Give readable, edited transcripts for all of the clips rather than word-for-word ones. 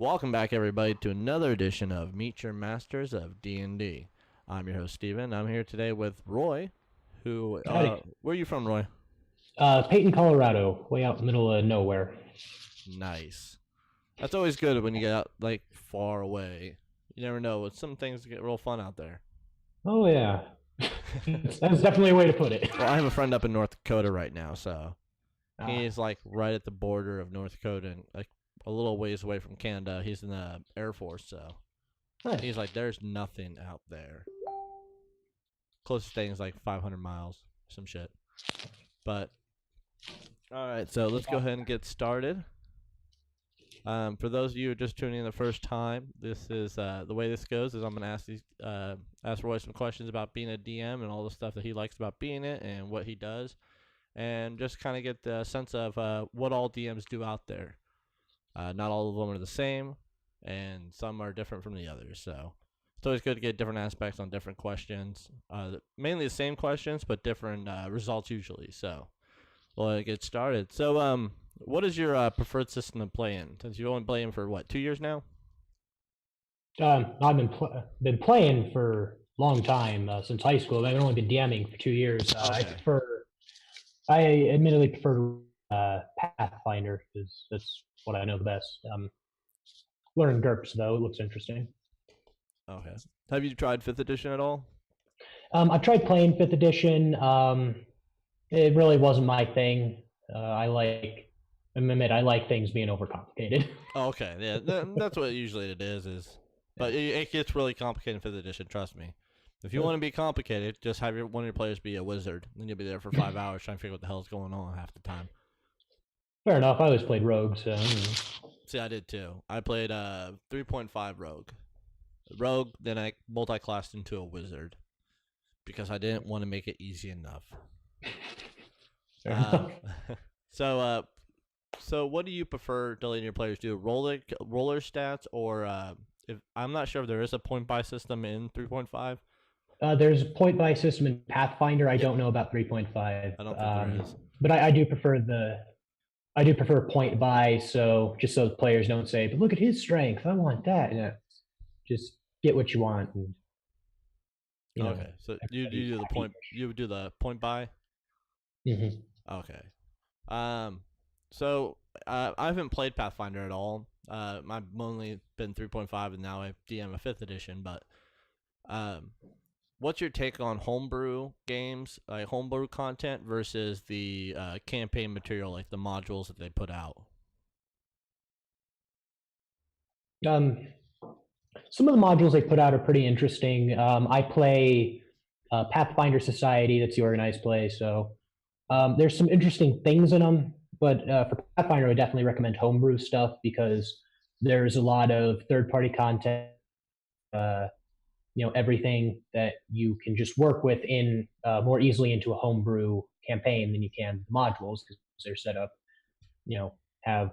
Welcome back, everybody, to another edition of Meet Your Masters of D&D. I'm your host, Steven. I'm here today with Roy, who, where are you from, Roy? Peyton, Colorado, way out in the middle of nowhere. Nice. That's always good when you get out, like, far away. You never know. Some things get real fun out there. Oh, yeah. That's definitely a way to put it. Well, I have a friend up in North Dakota right now, so he's, like, right at the border of North Dakota and, like, a little ways away from Canada. He's in the Air Force, so nice. He's like, there's nothing out there. Closest thing is like 500 miles, some shit. But, all right, so let's go ahead and get started. For those of you who are just tuning in the first time, this is the way this goes is I'm going to ask Roy some questions about being a DM and all the stuff that he likes about being it and what he does, and just kind of get the sense of what all DMs do out there. Not all of them are the same, and some are different from the others. So it's always good to get different aspects on different questions. Mainly the same questions, but different results usually. So we'll get started. So what is your preferred system to play in? Since you've only been playing for, what, 2 years now? I've been playing for a long time, since high school. I've only been DMing for 2 years. Okay. I admittedly prefer Pathfinder, because that's what I know the best. Learn GURPS, though. It looks interesting. Okay. Have you tried 5th edition at all? I've tried playing 5th edition. It really wasn't my thing. I like things being overcomplicated. Oh, okay. Yeah, that's what usually it is. But it gets really complicated in 5th edition, trust me. If you want to be complicated, just have one of your players be a wizard, and you'll be there for 5 hours trying to figure out what the hell's going on half the time. Fair enough. I always played rogue, so. See, I did too. I played 3.5 rogue. Then I multi-classed into a wizard because I didn't want to make it easy enough. So what do you prefer to let your players do? Roller stats, or if I'm not sure if there is a point buy system in 3.5. There's a point buy system in Pathfinder. I don't know about 3.5. I don't think there is. But I do prefer point buy, so just so the players don't say, "But look at his strength. I want that." Yeah, just get what you want. And, okay, so you do the point. You do the point buy. Mm-hmm. Okay. So I haven't played Pathfinder at all. I've only been 3.5, and now I DM a 5th edition. But what's your take on homebrew games, like homebrew content, versus the campaign material, like the modules that they put out? Some of the modules they put out are pretty interesting. I play Pathfinder Society. That's the organized play. So there's some interesting things in them. But for Pathfinder, I would definitely recommend homebrew stuff because there's a lot of third-party content. Everything that you can just work with in more easily into a homebrew campaign than you can the modules, because they're set up, have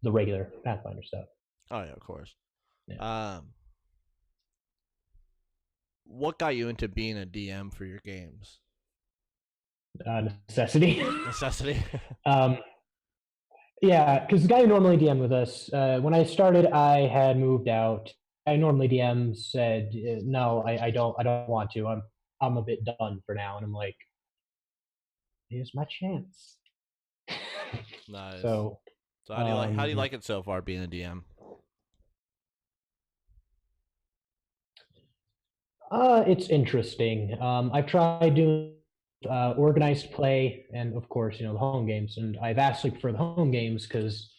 the regular Pathfinder stuff. Oh yeah, of course. Yeah. What got you into being a DM for your games? Necessity. Necessity. Yeah, because the guy who normally DM'd with us, when I started, I had moved out. I normally DM said, no, I don't want to. I'm a bit done for now. And I'm like, here's my chance. Nice. So how do you like it so far being a DM? It's interesting. I've tried doing organized play and of course, the home games, and I vastly prefer the home games because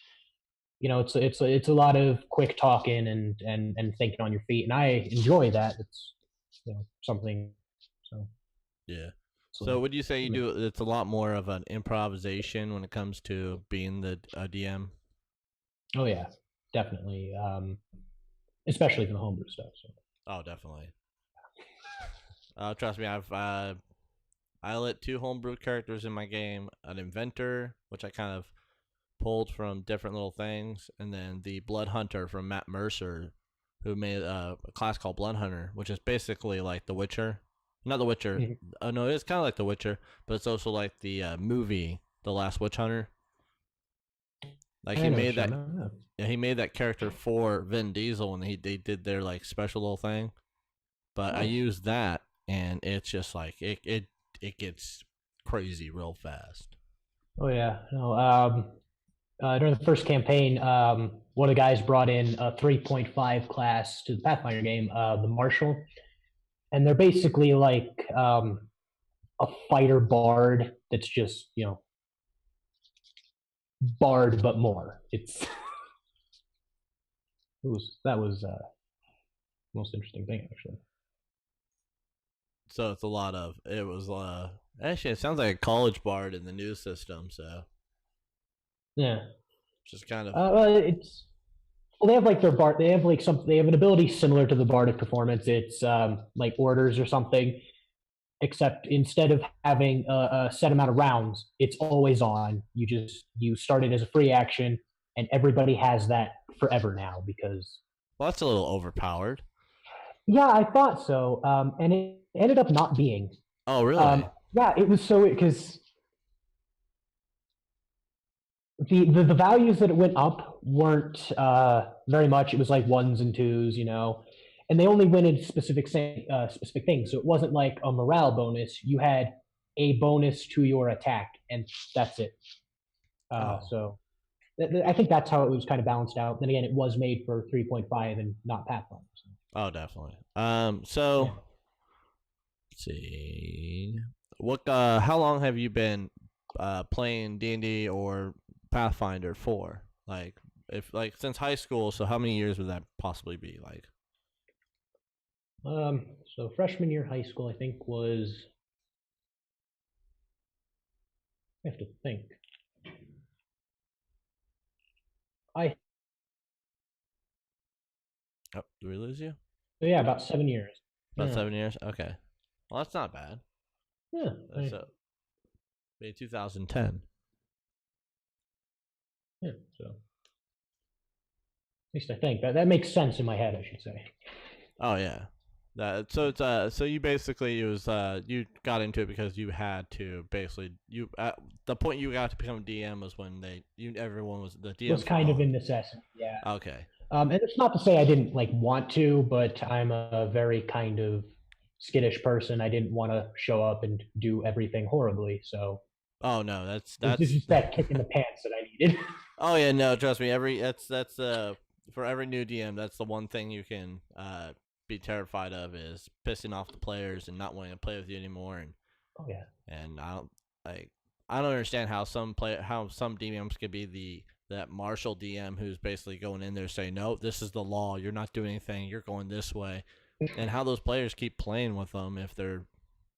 it's a lot of quick talking and thinking on your feet, and I enjoy that. It's something. So yeah. So would you say you do? It's a lot more of an improvisation when it comes to being a DM. Oh yeah, definitely. Especially for the homebrew stuff. So. Oh, definitely. Trust me, I let 2 homebrew characters in my game: an inventor, which I kind of pulled from different little things, and then the Blood Hunter from Matt Mercer, who made a class called Blood Hunter, which is basically like The Witcher. Not The Witcher. Mm-hmm. No, it's kind of like The Witcher, but it's also like the movie The Last Witch Hunter. Like he made that character for Vin Diesel, and they did their like special little thing. But I used that, and it's just like it gets crazy real fast. Oh yeah, no. During the first campaign, one of the guys brought in a 3.5 class to the Pathfinder game, the Marshal, and they're basically like a fighter bard that's just bard but more. That was the most interesting thing actually. So it's actually it sounds like a college bard in the new system. So yeah, just kind of they have like their bard. They have like they have an ability similar to the bardic performance. It's like orders or something, except instead of having a set amount of rounds, it's always on. You start it as a free action, and everybody has that forever now because. Well, that's a little overpowered. Yeah, I thought so, and it ended up not being. Oh, really? Yeah, it was because the values that it went up weren't very much. It was like ones and twos, and they only went into specific things. So it wasn't like a morale bonus. You had a bonus to your attack, and that's it. So I think that's how it was kind of balanced out. Then again, it was made for 3.5 and not Pathfinder. So. Oh, definitely. So let's see. How long have you been playing D&D or Pathfinder for? Like, since high school. So how many years would that possibly be? Like, so freshman year high school, I think was. I have to think. Oh, did we lose you? Yeah, about 7 years. About 7 years? Okay. Well, that's not bad. Yeah. So, maybe 2010. Yeah, so. At least I think. That makes sense in my head, I should say. Oh, yeah. So you basically, you got into it because you had to basically, the point you got to become DM was when everyone was, the DM was kind of a necessity, yeah. Okay. And it's not to say I didn't want to, but I'm a very kind of skittish person. I didn't want to show up and do everything horribly. So. Oh no, that's just that kick in the pants that I needed. Oh yeah, no, trust me. That's for every new DM, that's the one thing you can be terrified of is pissing off the players and not wanting to play with you anymore. And oh yeah. And I don't understand how some DMs could be that martial DM who's basically going in there saying, no, this is the law. You're not doing anything. You're going this way. And how those players keep playing with them if they're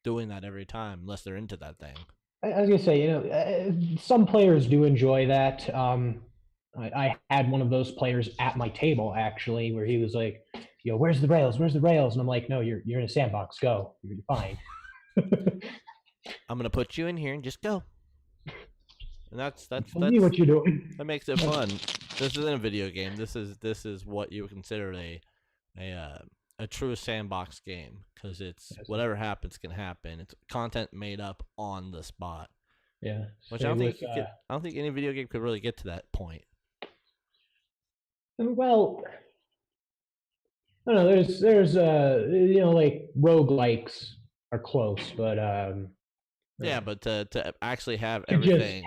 doing that every time, unless they're into that thing. I was going to say, some players do enjoy that. I had one of those players at my table, actually, where he was like, where's the rails? Where's the rails? And I'm like, no, you're in a sandbox. Go. You're fine. I'm going to put you in here and just go. And that's what you're doing. That makes it fun. This isn't a video game. This is what you would consider a true sandbox game because it's whatever happens can happen. It's content made up on the spot. Yeah. Which I don't think any video game could really get to that point. Well, I don't know. There's like roguelikes are close, but yeah, but to actually have everything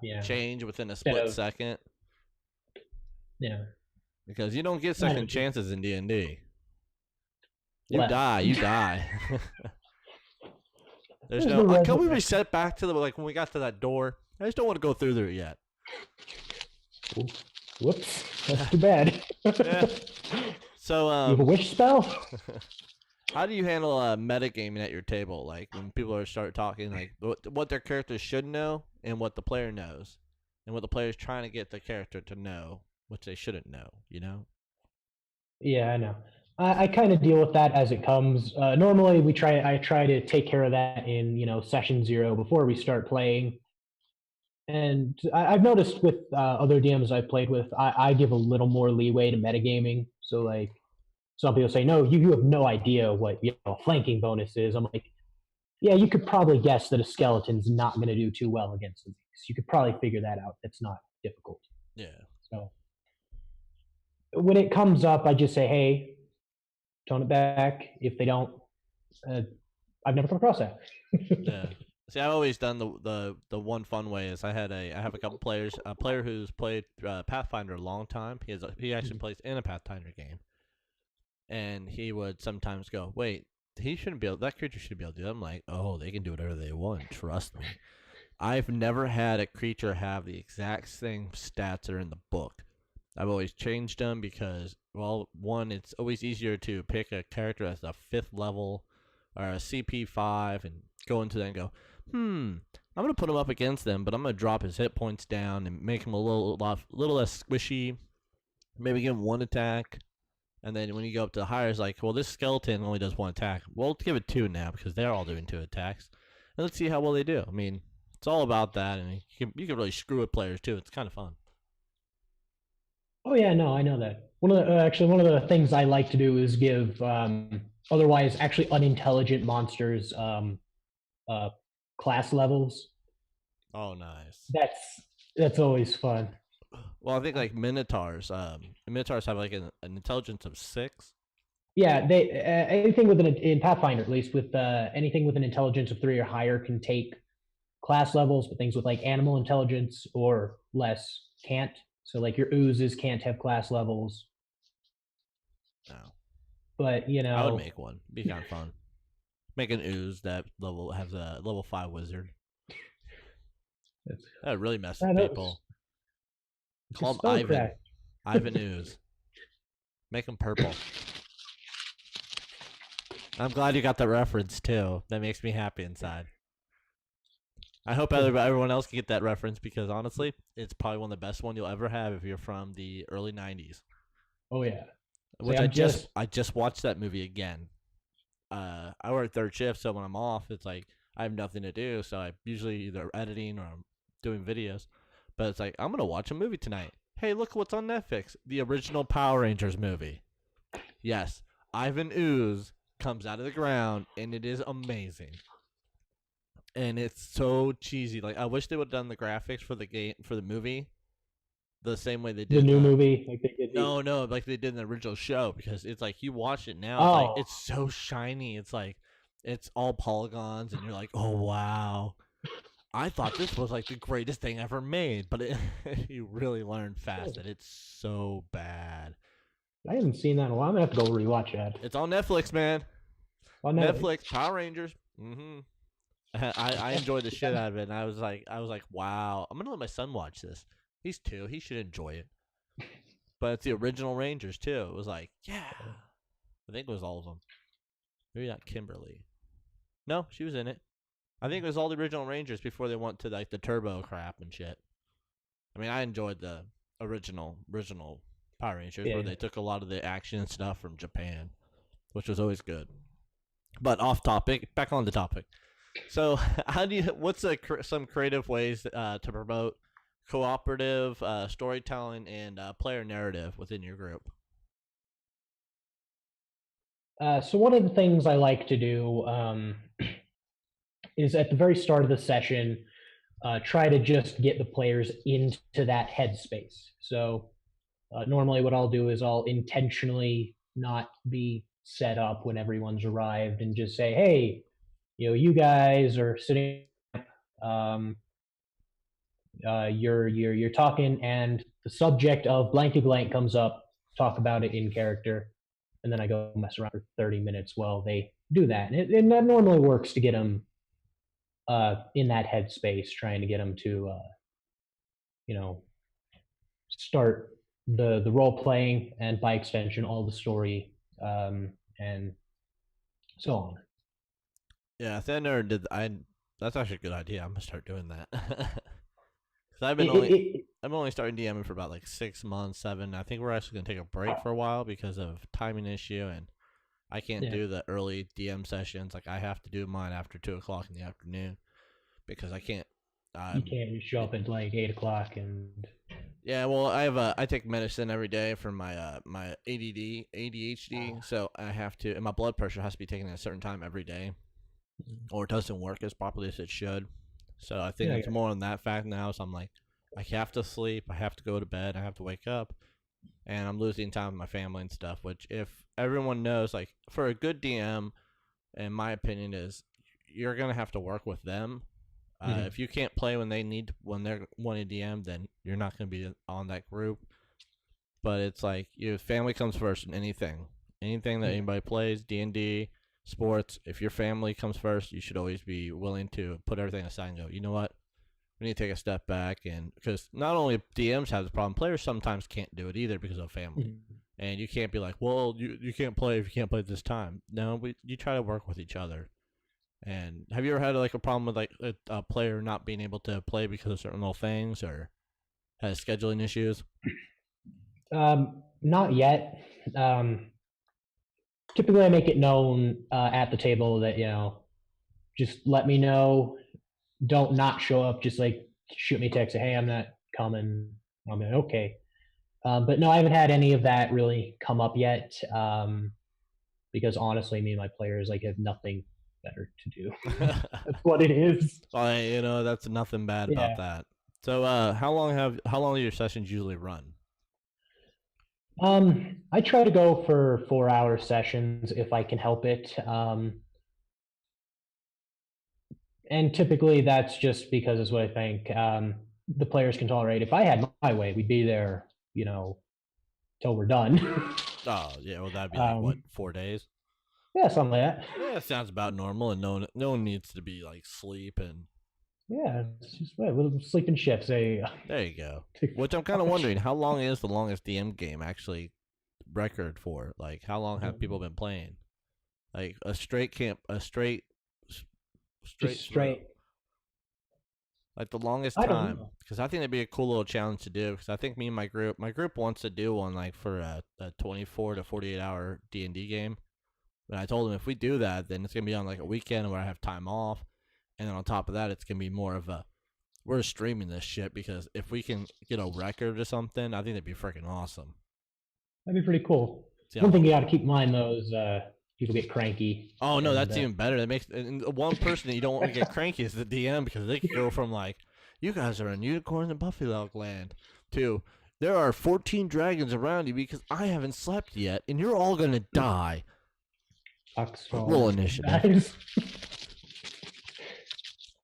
just change within a split second. Yeah. Because you don't get second chances in D&D. You die. There's no. Can we reset back to when we got to that door? I just don't want to go through there yet. Whoops, that's too bad. Yeah. So you have a wish spell? How do you handle metagaming at your table? Like when people start talking, like what their characters should know and what the player knows, and what the player is trying to get the character to know, which they shouldn't know. Yeah, I know. I kind of deal with that as it comes. Normally, I try to take care of that in session 0 before we start playing. And I've noticed with other DMs I've played with, I give a little more leeway to metagaming. So like, some people say, no, you have no idea what a flanking bonus is. I'm like, yeah, you could probably guess that a skeleton's not going to do too well against them. You could probably figure that out. It's not difficult. Yeah. So when it comes up, I just say, hey, tone it back. If they don't, I've never come across that. Yeah. See, I've always done the one fun way is I have a couple players, a player who's played Pathfinder a long time. He actually plays in a Pathfinder game, and he would sometimes go, "Wait, that creature should be able to do that." I'm like, "Oh, they can do whatever they want. Trust me." I've never had a creature have the exact same stats that are in the book. I've always changed them because, well, one, it's always easier to pick a character that's a 5th level or a CP 5 and go into that and go, I'm going to put him up against them, but I'm going to drop his hit points down and make him a little less squishy. Maybe give him 1 attack. And then when you go up to the higher, it's like, well, this skeleton only does 1 attack. Well, let's give it 2 now because they're all doing 2 attacks. And let's see how well they do. I mean, it's all about that, and you can really screw with players too. It's kind of fun. Oh yeah, no, I know that. One of the things I like to do is give otherwise actually unintelligent monsters class levels. Oh, nice. That's always fun. Well, I think like Minotaurs. Minotaurs have like an intelligence of 6. Yeah, they anything with in Pathfinder at least with anything with an intelligence of 3 or higher can take class levels, but things with like animal intelligence or less can't. So like your oozes can't have class levels. No. But I would make one. Be kind of fun. Make an ooze that has a level 5 wizard. That really messes people. Call him Ivan. Crack. Ivan Ooze. Make him purple. I'm glad you got the reference too. That makes me happy inside. I hope everyone else can get that reference because honestly, it's probably one of the best one you'll ever have if you're from the early 90s. Oh yeah. Which I just watched that movie again. I work 3rd shift, so when I'm off, it's like I have nothing to do, so I usually either editing or I'm doing videos. But it's like I'm gonna watch a movie tonight. Hey, look what's on Netflix. The original Power Rangers movie. Yes, Ivan Ooze comes out of the ground, and it is amazing. And it's so cheesy. Like I wish they would have done the graphics for the movie the same way they did the new movie. Like they did. No, like they did in the original show because it's like you watch it now. It's like it's so shiny. It's like it's all polygons, and you're like, oh wow. I thought this was like the greatest thing ever made, but you really learn fast that it's so bad. I haven't seen that in a while. I'm gonna have to go rewatch that. It's on Netflix, man. On Netflix, Power Rangers. I enjoyed the shit out of it, and I was like, wow, I'm gonna let my son watch this. He's 2. He should enjoy it. But it's the original Rangers too. It was like, yeah. I think it was all of them. Maybe not Kimberly. No, she was in it. I think it was all the original Rangers before they went to like the turbo crap and shit. I mean, I enjoyed the original Power Rangers where they took a lot of the action and stuff from Japan, which was always good. But off topic, back on the topic. So, what's some creative ways to promote cooperative storytelling and player narrative within your group? So one of the things I like to do is at the very start of the session, try to just get the players into that headspace. So normally what I'll do is I'll intentionally not be set up when everyone's arrived and just say, hey, you guys are sitting, you're talking and the subject of blankety blank comes up, talk about it in character. And then I go mess around for 30 minutes while they do that. And that normally works to get them in that headspace, trying to get them to, start the role playing and by extension, all the story and so on. Yeah, I never did. That's actually a good idea. I'm gonna start doing that. Cause I've only started DMing for about like 6 months, 7. I think we're actually gonna take a break for a while because of timing issue, and I can't do the early DM sessions. Like I have to do mine after 2:00 in the afternoon because I can't. You can't show up at like 8:00 and. Yeah, well, I take medicine every day for my my ADHD, so I have to, and my blood pressure has to be taken at a certain time every day, or it doesn't work as properly as it should. So I think it's more on that fact now. So I'm like, I have to sleep, I have to go to bed, I have to wake up, and I'm losing time with my family and stuff. Which, if everyone knows, like for a good DM, in my opinion, is you're gonna have to work with them. If you can't play when they're wanting DM, then you're not gonna be on that group. But it's like your family comes first in anything that anybody plays, D&D, sports. If your family comes first, you should always be willing to put everything aside and go, you know what, we need to take a step back. And because not only DMs have this problem, players sometimes can't do it either because of family. And you can't be like, well, you can't play if you can't play this time. No, you try to work with each other. And have you ever had like a problem with like a player not being able to play because of certain little things, or has scheduling issues? Not yet. Typically, I make it known at the table that just let me know. Don't not show up. Just like shoot me a text. Say, hey, I'm not coming. I'm like, okay. But no, I haven't had any of that really come up yet. Because honestly, me and my players like have nothing better to do. That's what it is. That's nothing bad about that. So, how long do your sessions usually run? I try to go for 4-hour sessions if I can help it. And typically that's just because it's what I think the players can tolerate. If I had my way, we'd be there, till we're done. Oh yeah, well that'd be like what, 4 days? Yeah, something like that. Yeah, sounds about normal, and no one needs to be like sleep and. Yeah, it's just little sleeping shifts. There you go. Which I'm kind of wondering, how long is the longest DM game actually record for? Like, how long have people been playing? Like a straight camp, straight. Like the longest time, because I think it'd be a cool little challenge to do. Because I think me and my group wants to do one like for a 24 to 48 hour D&D game. But I told them if we do that, then it's gonna be on like a weekend where I have time off. And then on top of that, it's going to be more of we're streaming this shit, because if we can get a record or something, I think that'd be freaking awesome. That'd be pretty cool. One thing you got to keep in mind, though, is people get cranky. Oh, no, that's even better. That makes one person that you don't want to get cranky is the DM, because they can go from like, you guys are in unicorns and Buffy Log land, to there are 14 dragons around you because I haven't slept yet, and you're all going to die. Roll initiative.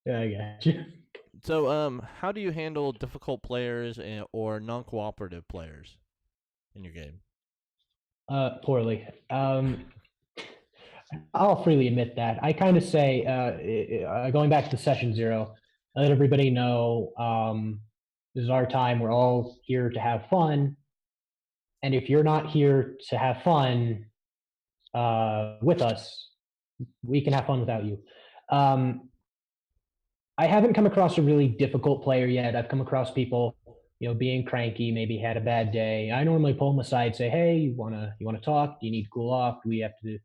Yeah, I got you. So, how do you handle difficult players or non-cooperative players in your game? Poorly. I'll freely admit that. I kind of say, going back to session 0, I let everybody know this is our time. We're all here to have fun. And if you're not here to have fun with us, we can have fun without you. I haven't come across a really difficult player yet. I've come across people, being cranky, maybe had a bad day. I normally pull them aside, say, "Hey, you wanna talk? Do you need to cool off? Do we have to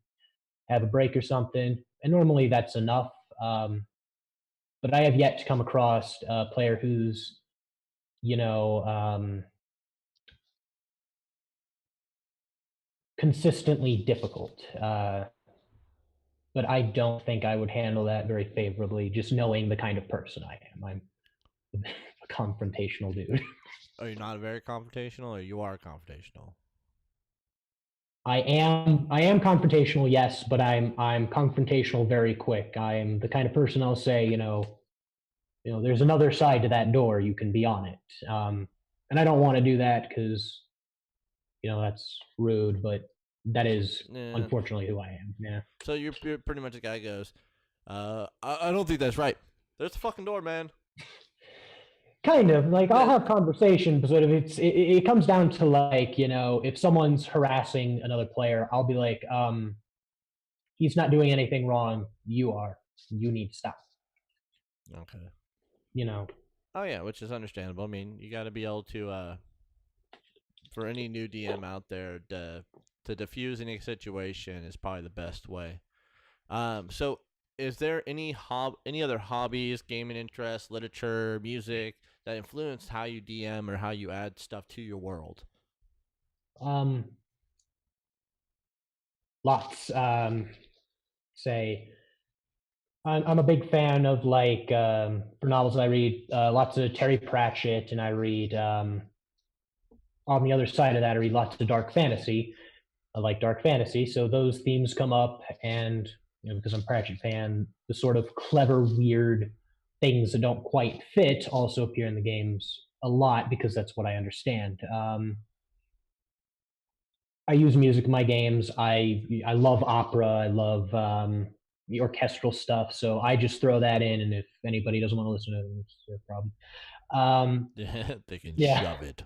have a break or something?" And normally that's enough. But I have yet to come across a player who's, consistently difficult. But I don't think I would handle that very favorably, just knowing the kind of person I am. I'm a confrontational dude. Are you not very confrontational, or you are confrontational? I am confrontational, yes, but I'm confrontational very quick. I'm the kind of person I'll say, there's another side to that door. You can be on it. And I don't want to do that because, that's rude, but that is unfortunately who I am. Yeah. So you're pretty much a guy who goes, I don't think that's right. There's the fucking door, man. Kind of like I'll have conversations, but if it comes down to like, if someone's harassing another player, I'll be like, he's not doing anything wrong. You are. You need to stop. Okay. Oh yeah, which is understandable. I mean, you got to be able to, for any new DM out there, to diffuse any situation is probably the best way. So is there any other hobbies, gaming interests, literature, music that influenced how you DM or how you add stuff to your world? Lots. Say, I'm a big fan of like for novels. I read lots of Terry Pratchett, and I read on the other side of that, I read lots of dark fantasy. I like dark fantasy, so those themes come up, and because I'm a Pratchett fan, the sort of clever, weird things that don't quite fit also appear in the games a lot because that's what I understand. I use music in my games. I love opera. I love the orchestral stuff. So I just throw that in, and if anybody doesn't want to listen to it, it's their problem. Yeah, they can Yeah, shove it.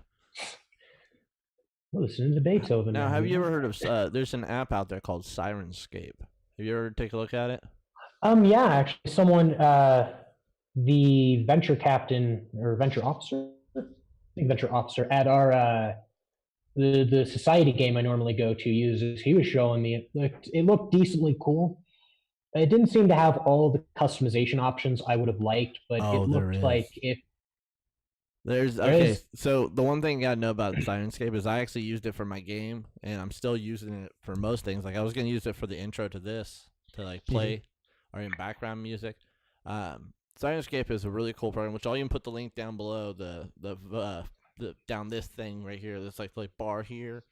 listen to Beethoven. Now, Then, have you ever heard of? There's an app out there called Sirenscape. Have you ever take a look at it? Yeah, actually, someone, the venture captain or venture officer, I think venture officer at our the society game I normally go to uses. He was showing me it looked decently cool. It didn't seem to have all the customization options I would have liked, but Oh, it there looked is. like if There's there okay. is. So the one thing you gotta know about Sirenscape is I actually used it for my game, and I'm still using it for most things. Like I was gonna use it for the intro to this to like play or in background music. Sirenscape is a really cool program, which I'll even put the link down below the down this thing right here. This like bar here.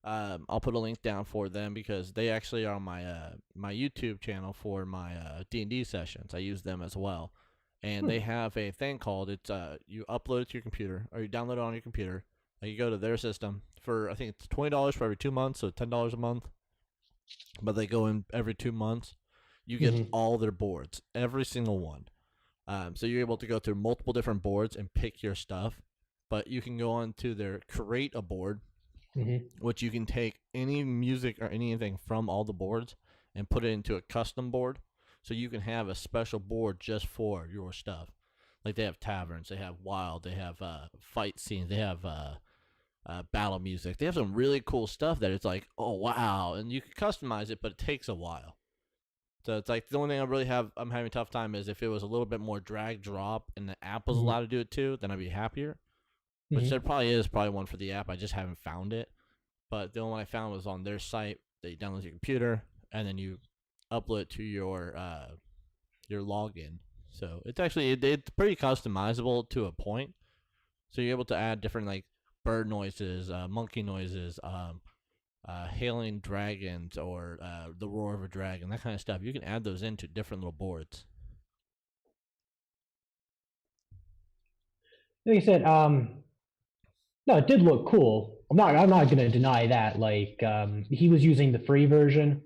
I'll put a link down for them because they actually are on my my YouTube channel for my D&D sessions. I use them as well, and they have a thing called it's you upload it to your computer or you download it on your computer. You go to their system for I think it's $20 for every 2 months, so $10 a month. But they go in every 2 months. You get all their boards, every single one. So you're able to go through multiple different boards and pick your stuff. But you can go on to their create a board, which you can take any music or anything from all the boards and put it into a custom board. So you can have a special board just for your stuff. Like they have taverns, they have wild, they have fight scenes, they have battle music. They have some really cool stuff that it's like, oh wow, and you can customize it, but it takes a while. So it's like the only thing I'm having a tough time is if it was a little bit more drag drop and the app was allowed to do it too, then I'd be happier. Which there probably one for the app. I just haven't found it. But the only one I found was on their site. They download your computer and then you upload it to your login. So it's actually it's pretty customizable to a point. So you're able to add different like bird noises, monkey noises, hailing dragons, or the roar of a dragon, that kind of stuff. You can add those into different little boards. Like I said, no, it did look cool. I'm not going to deny that. Like he was using the free version,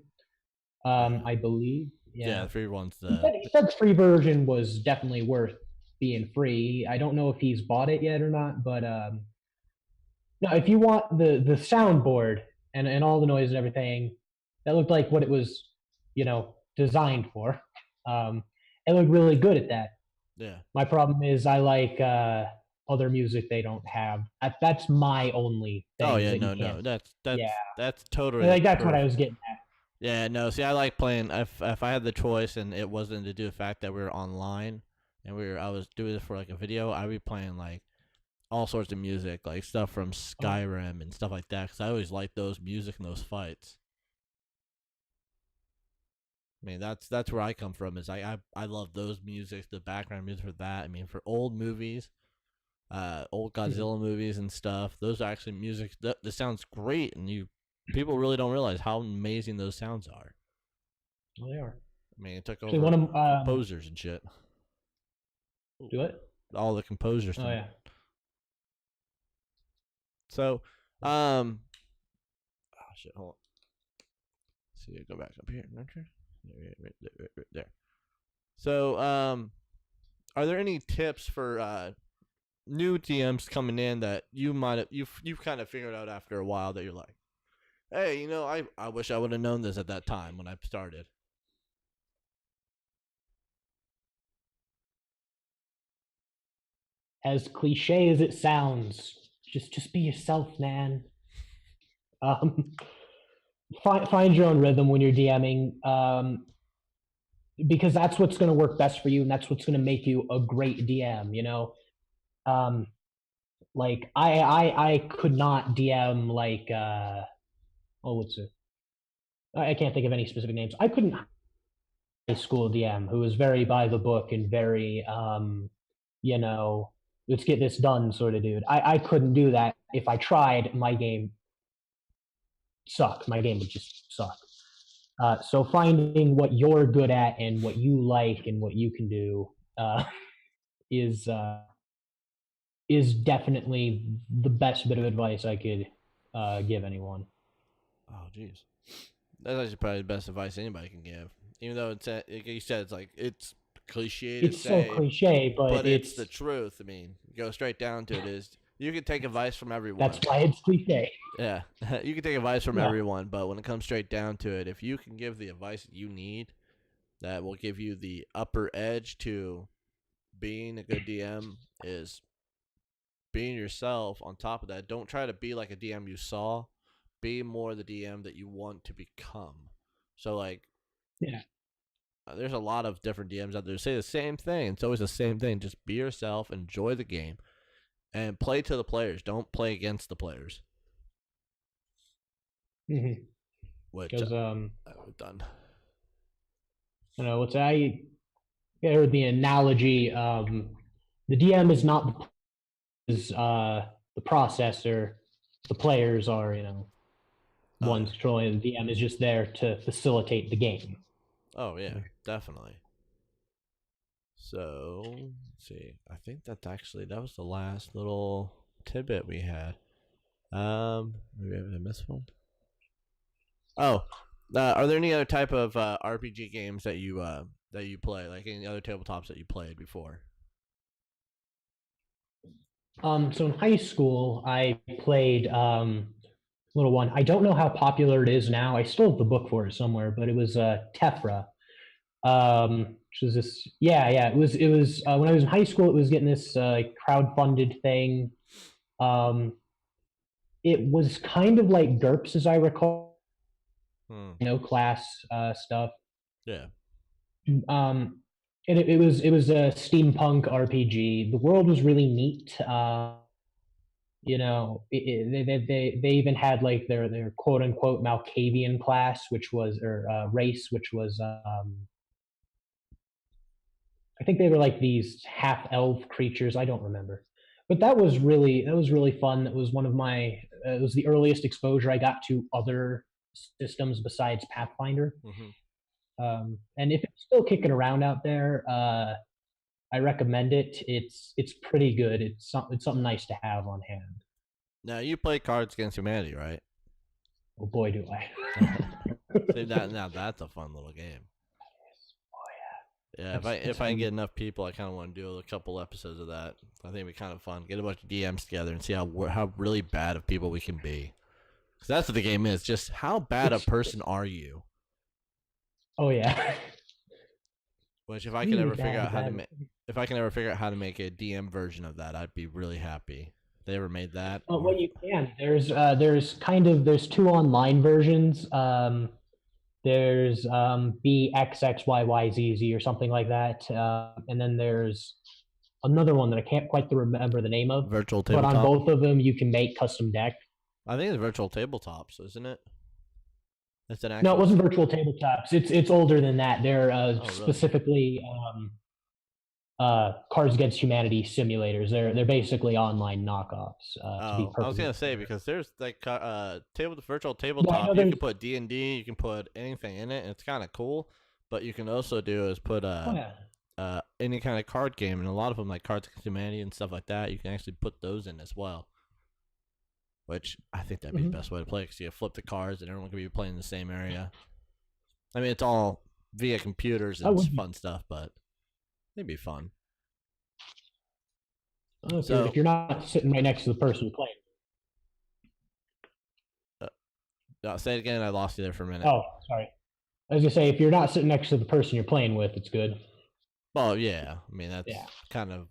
I believe. Yeah, the free one's He said the free version was definitely worth being free. I don't know if he's bought it yet or not, but no, if you want the soundboard and all the noise and everything, that looked like what it was, designed for. It looked really good at that. Yeah. My problem is I like other music they don't have. That's my only thing. Oh yeah, no. That's totally like that's what I was getting at. Yeah, no. See, I like playing. If I had the choice and it wasn't to do the fact that we were online and I was doing it for like a video, I'd be playing like all sorts of music, like stuff from Skyrim and stuff like that. Because I always liked those music and those fights. I mean, that's where I come from. Is I love those music, the background music for that. I mean, for old movies, old Godzilla movies and stuff. Those are actually music that sounds great, and people really don't realize how amazing those sounds are. Well, they are. I mean, it took over composers and shit. Do it. All the composers. Oh yeah. So, oh shit, hold on. See, go back up here. Right there. So, are there any tips for new DMs coming in that you've kind of figured out after a while that you're like, hey, I wish I would have known this at that time when I started? As cliche as it sounds, just be yourself, man. Find your own rhythm when you're DMing, because that's what's going to work best for you, and that's what's going to make you a great DM. Like I could not DM like what's it? I can't think of any specific names. I couldn't school DM who was very by the book and very, you know, let's get this done sort of dude. I couldn't do that. If I tried, my game suck. My game would just suck. So finding what you're good at and what you like and what you can do is is definitely the best bit of advice I could give anyone. Oh, jeez. That's actually probably the best advice anybody can give. Even though it's, like you said, it's like, it's cliche to It's say. so cliche, but it's the truth. I mean, go straight down to it is, you can take advice from everyone. That's why it's cliche. Yeah. You can take advice from everyone, but when it comes straight down to it, if you can give the advice that you need that will give you the upper edge to being a good DM, is being yourself. On top of that, don't try to be like a DM you saw. Be more the DM that you want to become. So, like, yeah, there's a lot of different DMs out there who say the same thing. It's always the same thing. Just be yourself, enjoy the game, and play to the players. Don't play against the players. mm-hmm. Which Because I've done. You know, what's I heard the analogy. The DM is not the processor. The players are, you know, one's controlling. The DM is just there to facilitate the game. Oh yeah, definitely. So let's see. I think that was the last little tidbit we had. Maybe I missed one. Oh, are there any other type of RPG games that you play? Like any other tabletops that you played before? So in high school, I played little one. I don't know how popular it is now. I still have the book for it somewhere, but it was Tephra. Which was this? Yeah. It was when I was in high school. It was getting this crowd-funded thing. It was kind of like GURPS, as I recall. You know, class stuff. Yeah. And it was a steampunk RPG. The world was really neat. You know, they even had like their quote unquote Malkavian class, which was race, which was I think they were like these half elf creatures. I don't remember, but that was really fun. That was one of my it was the earliest exposure I got to other systems besides Pathfinder. Mm-hmm. And if it's still kicking around out there, I recommend it. It's pretty good. It's something nice to have on hand. Now you play Cards Against Humanity, right? Oh boy, do I! See, now that's a fun little game. Yeah, if I can get enough people, I kind of want to do a couple episodes of that. I think it'd be kind of fun. Get a bunch of DMs together and see how really bad of people we can be. Because that's what the game is. Just how bad a person are you? Oh yeah. Which if I could ever figure out how to make a DM version of that, I'd be really happy. They ever made that? Well, you can. There's two online versions. There's BXXYYZZ or something like that, and then there's another one that I can't quite remember the name of. Virtual Tabletop. But on both of them, you can make custom deck. I think it's Virtual Tabletops, isn't it? It's an No, it wasn't Virtual Tabletops. It's older than that. They're specifically Cards Against Humanity simulators. They're basically online knockoffs. I was gonna say, because there's like virtual tabletop. You can put D&D, you can put anything in it, and it's kind of cool. But you can also do is put any kind of card game, and a lot of them like Cards Against Humanity and stuff like that. You can actually put those in as well. Which I think that'd be the best way to play, because you flip the cards and everyone can be playing in the same area. I mean, it's all via computers and it's fun stuff, but it'd be fun. Okay, so if you're not sitting right next to the person playing. Say it again. I lost you there for a minute. Oh, sorry. I was gonna say, if you're not sitting next to the person you're playing with, it's good. Well, yeah. I mean, that's kind of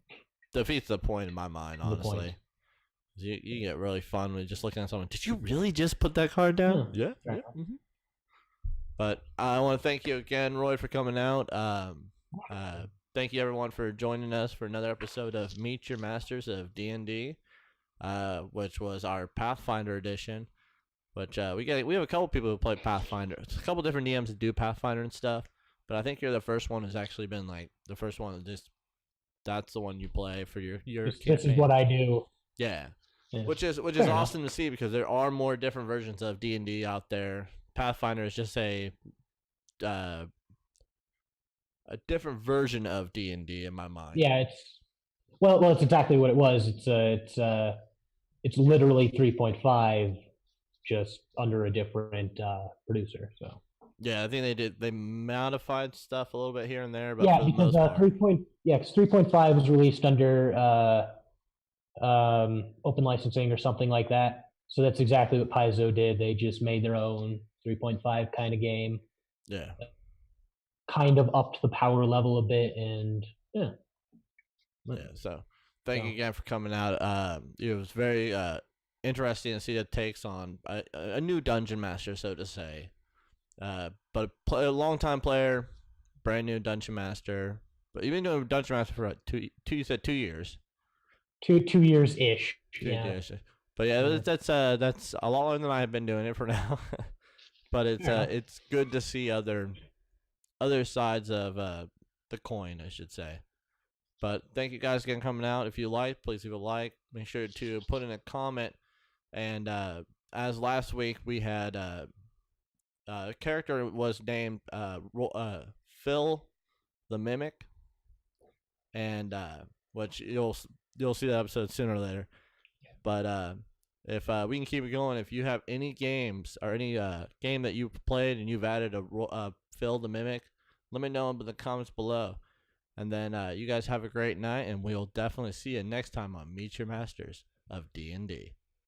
defeats the point in my mind, honestly. You get really fun with just looking at someone. Did you really just put that card down? Yeah. Mm-hmm. But I want to thank you again, Roy, for coming out. Thank you, everyone, for joining us for another episode of Meet Your Masters of D&D, which was our Pathfinder edition. Which we have a couple people who play Pathfinder. It's a couple different DMs that do Pathfinder and stuff. But I think you're the first one who's actually been like the first one that just that's the one you play for your This is what I do. Yeah. Yeah. Which is Fair enough. awesome to see because there are more different versions of D&D out there. Pathfinder is just a different version of D&D in my mind. Yeah, it's exactly what it was. It's literally 3.5, just under a different producer. So Yeah, I think they modified stuff a little bit here and there, but yeah, for the because most part, 3.5 was released under open licensing or something like that. So that's exactly what Paizo did. They just made their own 3.5 kind of game, yeah. kind of upped the power level a bit, and yeah. Yeah, so thank you again for coming out. It was very interesting to see the takes on a new dungeon master, so to say. But a long-time player, brand new dungeon master. But you've been doing dungeon master for you said 2 years. 2 years ish. 2 Yeah. years. But yeah, that's a lot longer than I have been doing it for now. But it's good to see other sides of the coin, I should say. But thank you guys again coming out. If you like, please leave a like. Make sure to put in a comment. And as last week we had a character was named Phil the Mimic, and which you'll see that episode sooner or later. But if we can keep it going, if you have any games or any game that you've played and you've added a Phil the Mimic, let me know in the comments below. And then you guys have a great night, and we'll definitely see you next time on Meet Your Masters of D&D.